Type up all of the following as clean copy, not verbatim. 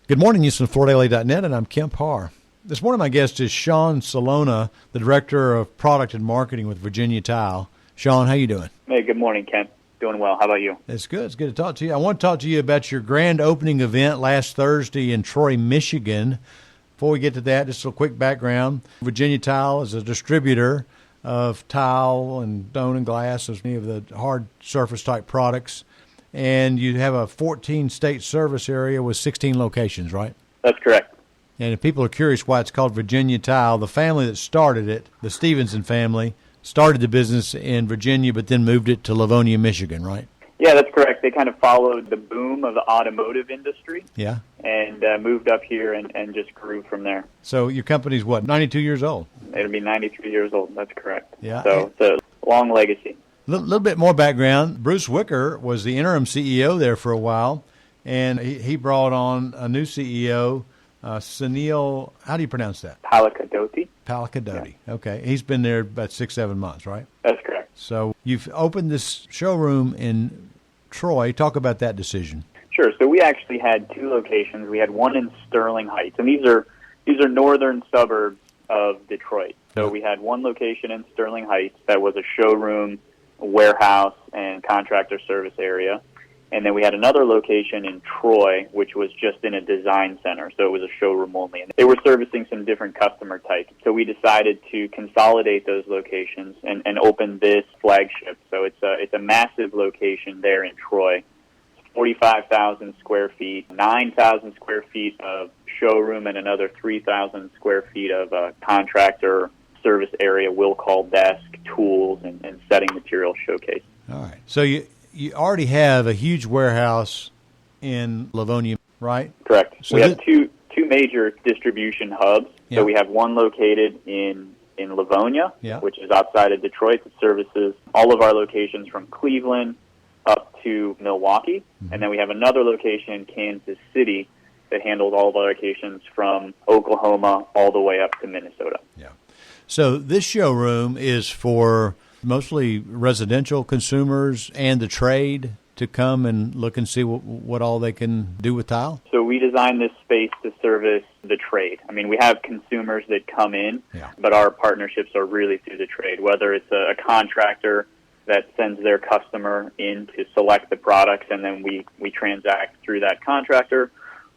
Good morning, HoustonFloorDaily.net, and I'm Kemp Harr. This morning my guest is Sean Cilona, the Director of Product and Marketing with Virginia Tile. Sean, how you doing? Hey, good morning, Kemp. Doing well. How about you? It's good. It's good to talk to you. I want to talk to you about your grand opening event last Thursday in Troy, Michigan. Before we get to that, just a quick background. Virginia Tile is a distributor of tile and stone and glass, as many of the hard surface type products. And you have a 14-state service area with 16 locations, right? That's correct. And if people are curious why it's called Virginia Tile, the family that started it, the Stevenson family, started the business in Virginia but then moved it to Livonia, Michigan, right? Yeah, that's correct. They kind of followed the boom of the automotive industry. Yeah. And moved up here and just grew from there. So your company's what, 92 years old? It'll be 93 years old. That's correct. Yeah. So it's a long legacy. A little bit more background. Bruce Wicker was the interim CEO there for a while, and he brought on a new CEO, Sunil, how do you pronounce that? Palakadoti. Palakadoti. Yeah. Okay. He's been there about 6-7 months, right? That's correct. So you've opened this showroom in Troy. Talk about that decision. Sure. So we actually had two locations. We had one in Sterling Heights, and these are northern suburbs of Detroit. So we had one location in Sterling Heights that was a showroom, warehouse, and contractor service area. And then we had another location in Troy, which was just in a design center, so it was a showroom only. And they were servicing some different customer types. So we decided to consolidate those locations and open this Flagship. So it's a massive location there in Troy. 45,000 square feet, 9,000 square feet of showroom, and another 3,000 square feet of contractor service area, will call desk, tools, and setting material showcase. All right. So you already have a huge warehouse in Livonia, right? Correct. So we have two major distribution hubs. Yep. So we have one located in Livonia, yep, which is outside of Detroit, that services all of our locations from Cleveland up to Milwaukee. Mm-hmm. And then we have another location in Kansas City that handles all of our locations from Oklahoma all the way up to Minnesota. Yeah. So this showroom is for mostly residential consumers and the trade to come and look and see what all they can do with tile? So we designed this space to service the trade. I mean, we have consumers that come in, but our partnerships are really through the trade, whether it's a contractor that sends their customer in to select the products and then we transact through that contractor,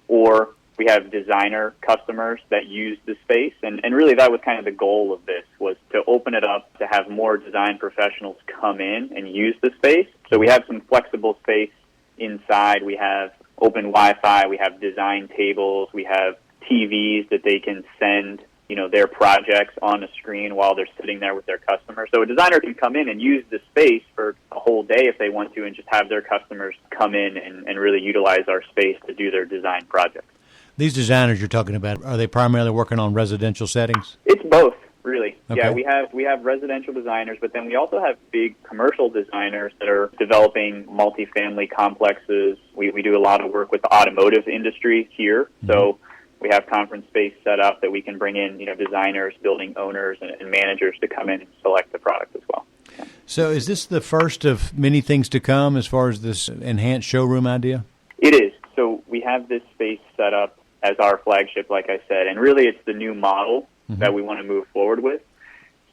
or we have designer customers that use the space, and really that was kind of the goal of this, was to open it up to have more design professionals come in and use the space. So we have some flexible space inside. We have open Wi-Fi. We have design tables. We have TVs that they can send, their projects on a screen while they're sitting there with their customer. So a designer can come in and use the space for a whole day if they want to, and just have their customers come in and really utilize our space to do their design projects. These designers you're talking about, are they primarily working on residential settings? It's both, really. Okay. Yeah, we have residential designers, but then we also have big commercial designers that are developing multifamily complexes. We do a lot of work with the automotive industry here, so we have conference space set up that we can bring in, designers, building owners, and managers to come in and select the product as well. Yeah. So is this the first of many things to come as far as this enhanced showroom idea? It is. So we have this space set up as our flagship, like I said, and really it's the new model that we want to move forward with.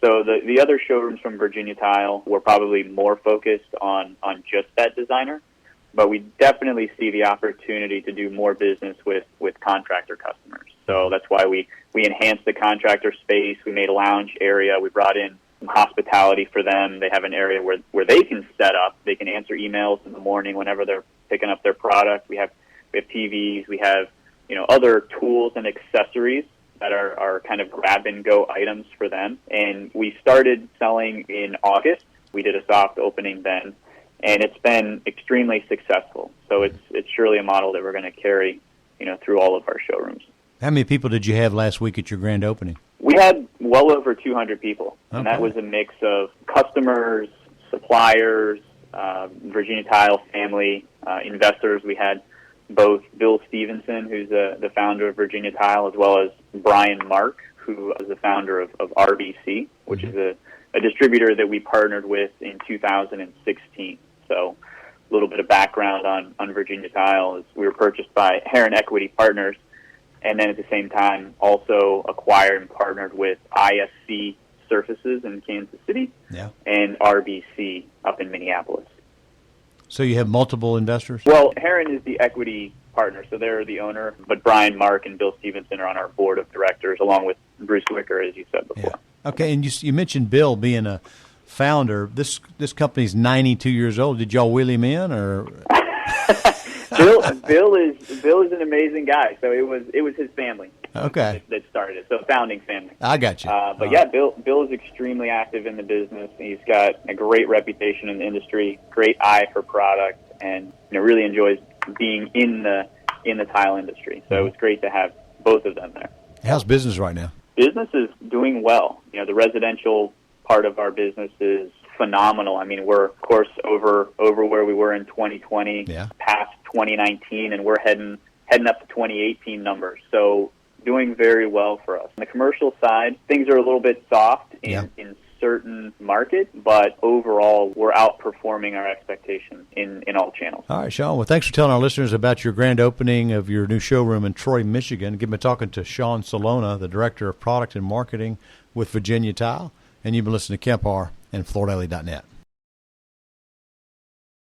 So the other showrooms from Virginia Tile were probably more focused on just that designer, but we definitely see the opportunity to do more business with contractor customers. So that's why we enhanced the contractor space. We made a lounge area. We brought in some hospitality for them. They have an area where they can set up. They can answer emails in the morning whenever they're picking up their product. We have TVs. We have other tools and accessories that are kind of grab-and-go items for them. And we started selling in August. We did a soft opening then, and it's been extremely successful. So it's surely a model that we're going to carry, through all of our showrooms. How many people did you have last week at your grand opening? We had well over 200 people, and that was a mix of customers, suppliers, Virginia Tile family, investors. We had both Bill Stevenson, who's the founder of Virginia Tile, as well as Brian Mark, who is the founder of RBC, which is a distributor that we partnered with in 2016. So a little bit of background on Virginia Tile is we were purchased by Heron Equity Partners and then at the same time also acquired and partnered with ISC Surfaces in Kansas City and RBC up in Minneapolis. So you have multiple investors? Well, Heron is the equity partner, so they're the owner, but Brian, Mark, and Bill Stevenson are on our board of directors, along with Bruce Wicker, as you said before. Yeah. Okay, and you mentioned Bill being a founder. This company's 92 years old. Did y'all wheel him in, or? Bill is an amazing guy. So it was his family. Okay. That started it. So founding family. I got you. But yeah, Bill is extremely active in the business. He's got a great reputation in the industry, great eye for product, and really enjoys being in the tile industry. So it was great to have both of them there. How's business right now? Business is doing well. The residential part of our business is phenomenal. I mean, we're of course over where we were in 2020, past 2019, and we're heading up to 2018 numbers. So doing very well for us. On the commercial side, things are a little bit soft in certain markets, but overall we're outperforming our expectations in all channels. All right, Sean. Well, thanks for telling our listeners about your grand opening of your new showroom in Troy, Michigan. Again, been talking to Sean Cilona, the Director of Product and Marketing with Virginia Tile, and you've been listening to Kemp Harr and FloorDaily.net.